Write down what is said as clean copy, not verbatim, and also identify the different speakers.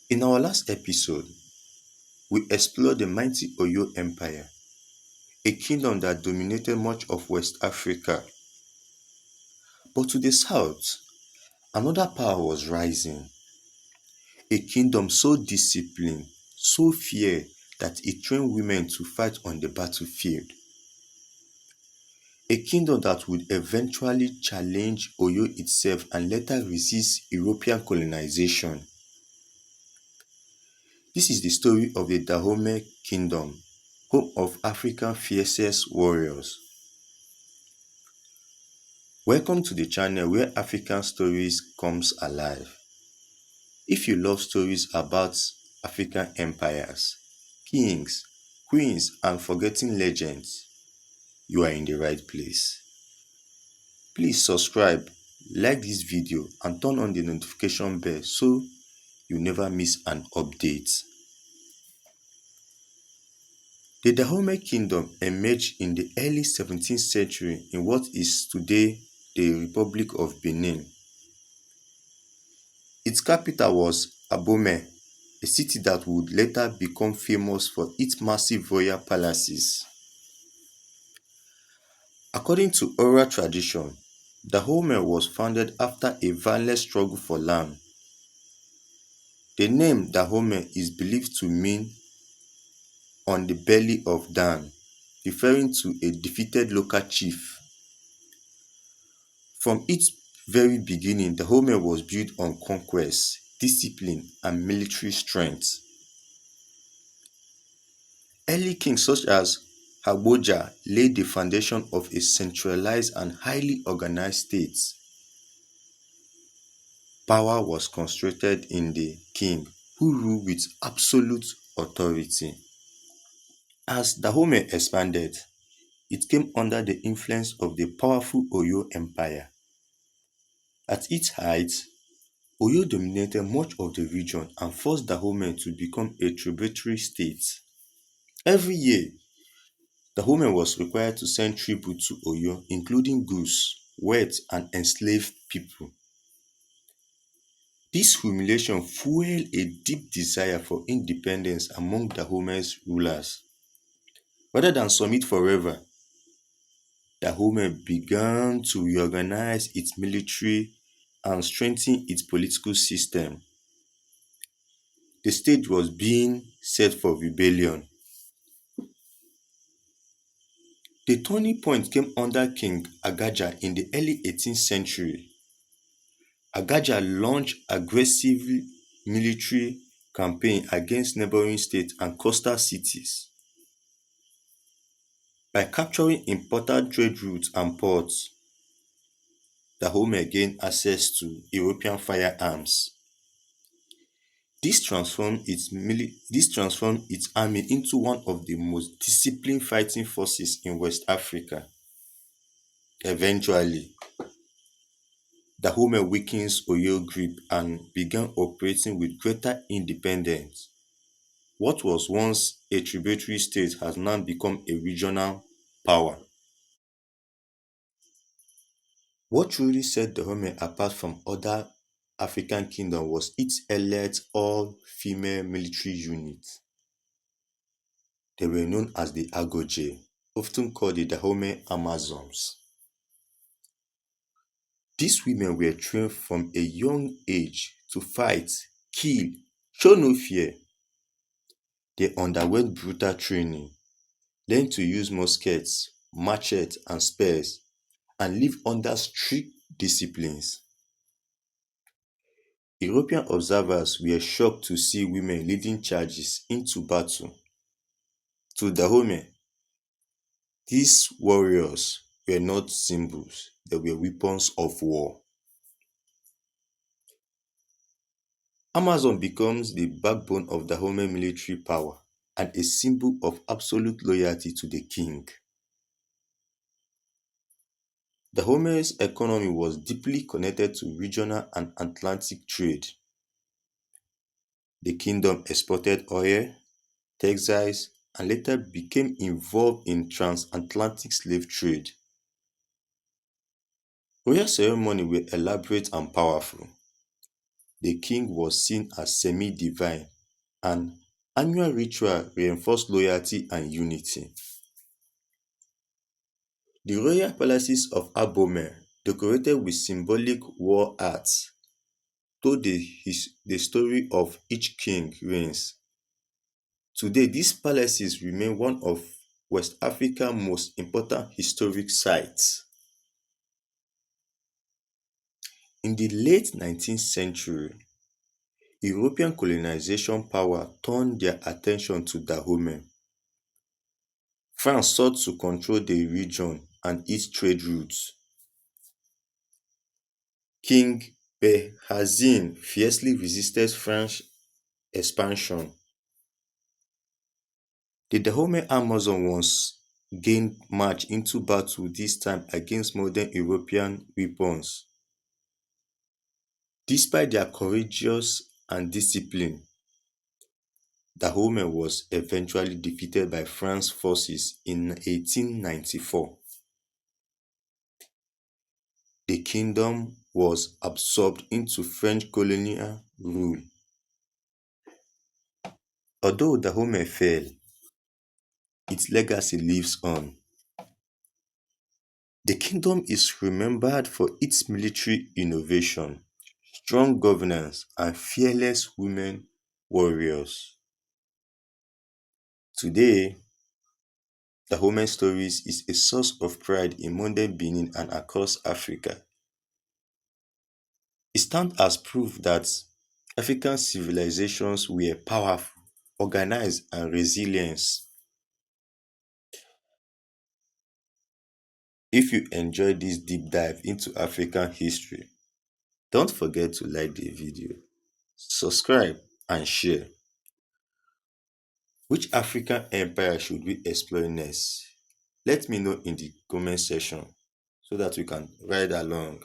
Speaker 1: In our last episode, we explored the mighty Oyo Empire, a kingdom that dominated much of West Africa. But to the south, another power was rising, a kingdom so disciplined, so fierce that it trained women to fight on the battlefield. A kingdom that would eventually challenge Oyo itself and later resist European colonization. This is the story of the Dahomey Kingdom, home of Africa's fiercest warriors. Welcome to the channel where African stories comes alive. If you love stories about African empires, kings, queens and forgotten legends, you are in the right place. Please subscribe, like this video and turn on the notification bell so you never miss an update. The Dahomey Kingdom emerged in the early 17th century in what is today the Republic of Benin. Its capital was Abomey, a city that would later become famous for its massive royal palaces. According to oral tradition, Dahomey was founded after a violent struggle for land. The name Dahomey is believed to mean "on the belly of Dan", referring to a defeated local chief. From its very beginning, Dahomey was built on conquest, discipline, and military strength. Early kings such as Agboja laid the foundation of a centralized and highly organized state. Power was concentrated in the king, who ruled with absolute authority. As Dahomey expanded, it came under the influence of the powerful Oyo Empire. At its height, Oyo dominated much of the region and forced Dahomey to become a tributary state. Every year, Dahomey was required to send tribute to Oyo, including goods, wealth, and enslaved people. This humiliation fueled a deep desire for independence among Dahomey's rulers. Rather than submit forever, Dahomey began to reorganize its military and strengthen its political system. The stage was being set for rebellion. The turning point came under King Agaja in the early 18th century. Agaja launched aggressive military campaign against neighboring states and coastal cities. By capturing important trade routes and ports, Dahomey gained access to European firearms. This transformed its army into one of the most disciplined fighting forces in West Africa. Eventually, Dahomey weakened Oyo's grip and began operating with greater independence. What was once a tributary state has now become a regional power. What truly set Dahomey apart from other African kingdoms was its elite all-female military unit. They were known as the Agoje, often called the Dahomey Amazons. These women were trained from a young age to fight, kill, show no fear. They underwent brutal training, learned to use muskets, machetes, and spears, and lived under strict disciplines. European observers were shocked to see women leading charges into battle. To Dahomey, these warriors were not symbols, they were weapons of war. Amazon becomes the backbone of Dahomey military power and a symbol of absolute loyalty to the king. Dahomey's economy was deeply connected to regional and Atlantic trade. The kingdom exported oil, textiles, and later became involved in transatlantic slave trade. Royal ceremonies were elaborate and powerful. the king was seen as semi-divine, and annual ritual reinforced loyalty and unity. The royal palaces of Abomey, decorated with symbolic war art, told the story of each king reigns. Today, these palaces remain one of West Africa's most important historic sites. In the late 19th century, European colonization power turned their attention to Dahomey. France sought to control the region and its trade routes. King Behazin fiercely resisted French expansion. The Dahomey Amazon once gained march into battle, this time against modern European weapons. Despite their courageous and discipline, Dahomey was eventually defeated by French forces in 1894. The kingdom was absorbed into French colonial rule. Although Dahomey fell, its legacy lives on. The kingdom is remembered for its military innovation, strong governance, and fearless women warriors. Today, Dahomey Stories is a source of pride in modern Benin and across Africa. It stands as proof that African civilizations were powerful, organized, and resilient. If you enjoyed this deep dive into African history, don't forget to like the video, subscribe, and share. Which African empire should we explore next? Let me know in the comment section so that we can ride along.